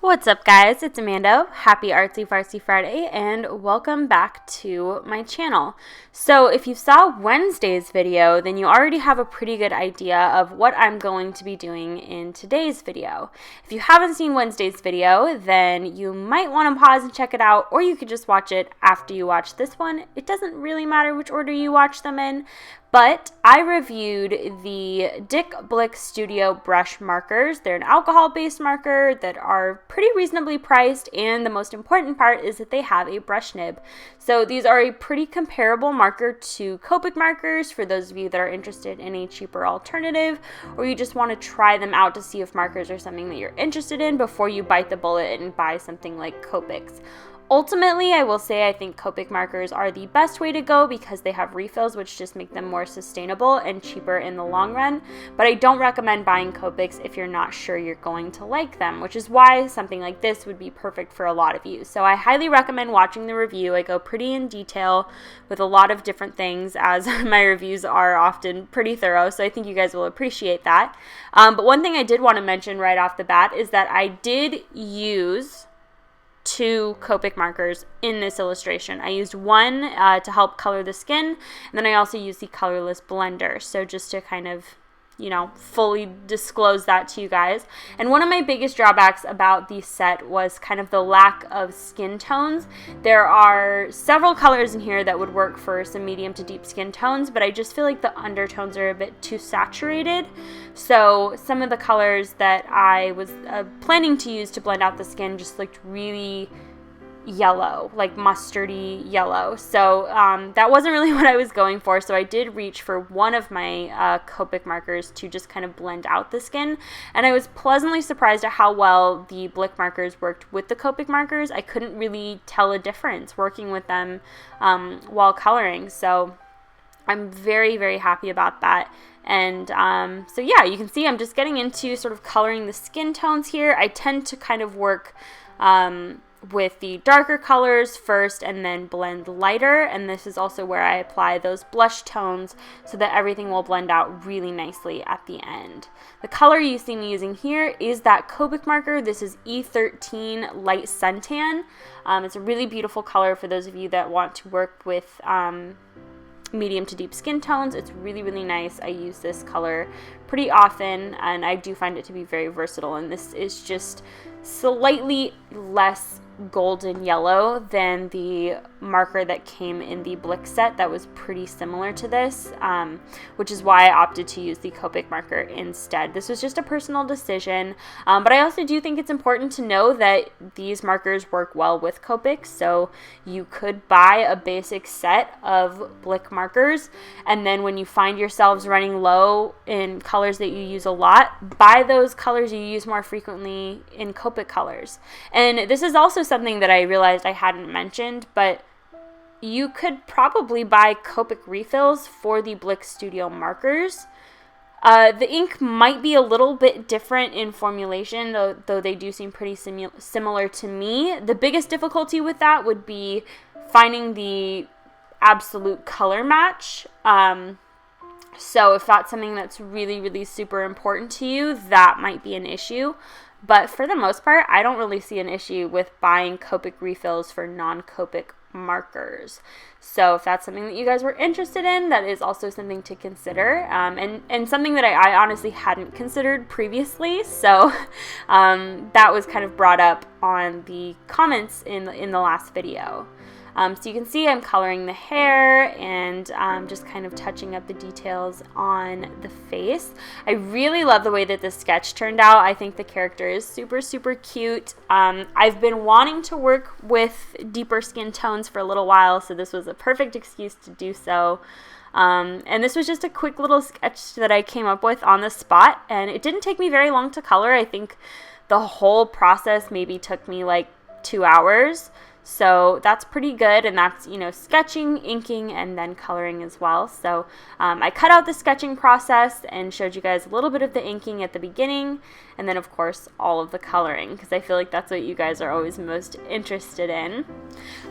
What's up, guys? It's Amanda. Happy Artsy Fartsy Friday, and welcome back to my channel. So if you saw Wednesday's video, then you already have a pretty good idea of what I'm going to be doing in today's video. If you haven't seen Wednesday's video, then you might want to pause and check it out, or you could just watch it after you watch this one. It doesn't really matter which order you watch them in, but I reviewed the Blick Studio brush markers. They're an alcohol-based marker that are pretty reasonably priced, and the most important part is that they have a brush nib. So these are a pretty comparable marker to Copic markers for those of you that are interested in a cheaper alternative, or you just want to try them out to see if markers are something that you're interested in before you bite the bullet and buy something like Copic's. Ultimately, I will say I think Copic markers are the best way to go because they have refills, which just make them more sustainable and cheaper in the long run. But I don't recommend buying Copics if you're not sure you're going to like them, which is why something like this would be perfect for a lot of you. So I highly recommend watching the review. I go pretty in detail with a lot of different things, as my reviews are often pretty thorough, so I think you guys will appreciate that. But one thing I did want to mention right off the bat is that I did use two Copic markers in this illustration. I used one to help color the skin, and then I also used the colorless blender. So just to kind of, fully disclose that to you guys. And one of my biggest drawbacks about the set was kind of the lack of skin tones. There are several colors in here that would work for some medium to deep skin tones, but I just feel like the undertones are a bit too saturated. So some of the colors that I was planning to use to blend out the skin just looked really yellow, like mustardy yellow. So that wasn't really what I was going for. So I did reach for one of my Copic markers to just kind of blend out the skin. And I was pleasantly surprised at how well the Blick markers worked with the Copic markers. I couldn't really tell a difference working with them while coloring. So I'm very, very happy about that. And so yeah, you can see I'm just getting into sort of coloring the skin tones here. I tend to kind of work with the darker colors first and then blend lighter, and this is also where I apply those blush tones so that everything will blend out really nicely at the end. The color you see me using here is that Copic marker. This is E13 Light Suntan. It's a really beautiful color for those of you that want to work with medium to deep skin tones. It's really, really nice. I use this color pretty often, and I do find it to be very versatile, and this is just slightly less golden yellow than the marker that came in the Blick set that was pretty similar to this, which is why I opted to use the Copic marker instead. This was just a personal decision, but I also do think it's important to know that these markers work well with Copic, so you could buy a basic set of Blick markers, and then when you find yourselves running low in colors that you use a lot, buy those colors you use more frequently in Copic colors. And this is also something that I realized I hadn't mentioned, but you could probably buy Copic refills for the Blick Studio markers. The ink might be a little bit different in formulation, though they do seem pretty similar to me. The biggest difficulty with that would be finding the absolute color match. So if that's something that's really, really super important to you, that might be an issue. But for the most part, I don't really see an issue with buying Copic refills for non-Copic markers. So if that's something that you guys were interested in, that is also something to consider, and something that I honestly hadn't considered previously. So that was kind of brought up on the comments in the last video. So you can see I'm coloring the hair and just kind of touching up the details on the face. I really love the way that the sketch turned out. I think the character is super, super cute. I've been wanting to work with deeper skin tones for a little while, so this was a perfect excuse to do so. And this was just a quick little sketch that I came up with on the spot, and it didn't take me very long to color. I think the whole process maybe took me like 2 hours. So that's pretty good, and that's, you know, sketching, inking, and then coloring as well. So I cut out the sketching process and showed you guys a little bit of the inking at the beginning, and then of course all of the coloring, because I feel like that's what you guys are always most interested in.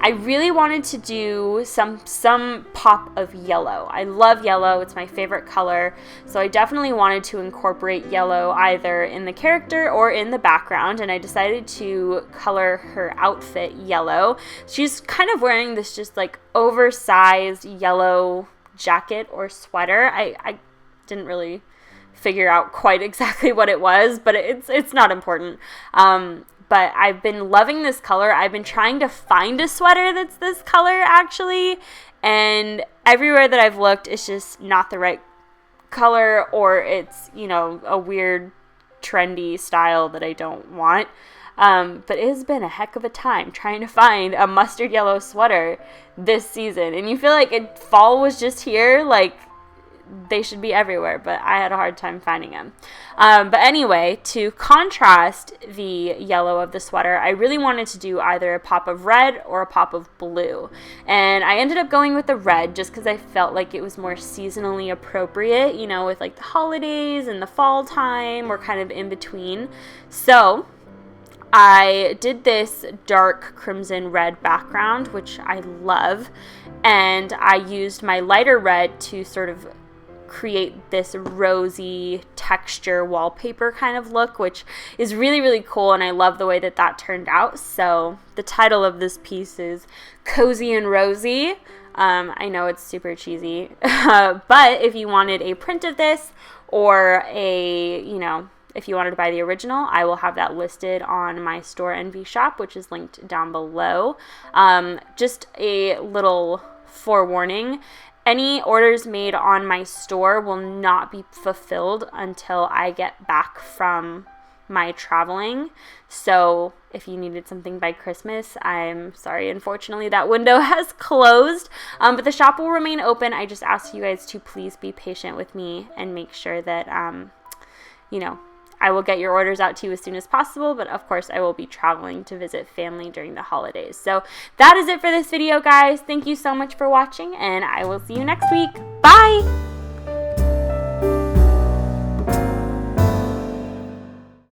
I really wanted to do some pop of yellow. I love yellow, it's my favorite color, so I definitely wanted to incorporate yellow either in the character or in the background, and I decided to color her outfit yellow. She's kind of wearing this just like oversized yellow jacket or sweater. I didn't really figure out quite exactly what it was, but it's not important. But I've been loving this color. I've been trying to find a sweater that's this color actually, and everywhere that I've looked, it's just not the right color, or it's, you know, a weird trendy style that I don't want. But it has been a heck of a time trying to find a mustard yellow sweater this season. And you feel like fall was just here, like they should be everywhere, but I had a hard time finding them. But anyway, to contrast the yellow of the sweater, I really wanted to do either a pop of red or a pop of blue. And I ended up going with the red just because I felt like it was more seasonally appropriate, you know, with like the holidays and the fall time, we're kind of in between. So I did this dark crimson red background, which I love, and I used my lighter red to sort of create this rosy texture wallpaper kind of look, which is really, really cool, and I love the way that that turned out. So the title of this piece is Cozy and Rosy. I know it's super cheesy, but if you wanted a print of this or a, you know, if you wanted to buy the original, I will have that listed on my Store Envy shop, which is linked down below. Just a little forewarning. Any orders made on my store will not be fulfilled until I get back from my traveling. So if you needed something by Christmas, I'm sorry, unfortunately that window has closed, but the shop will remain open. I just ask you guys to please be patient with me and make sure that, you know, I will get your orders out to you as soon as possible, but of course I will be traveling to visit family during the holidays. So that is it for this video, guys. Thank you so much for watching, and I will see you next week. Bye!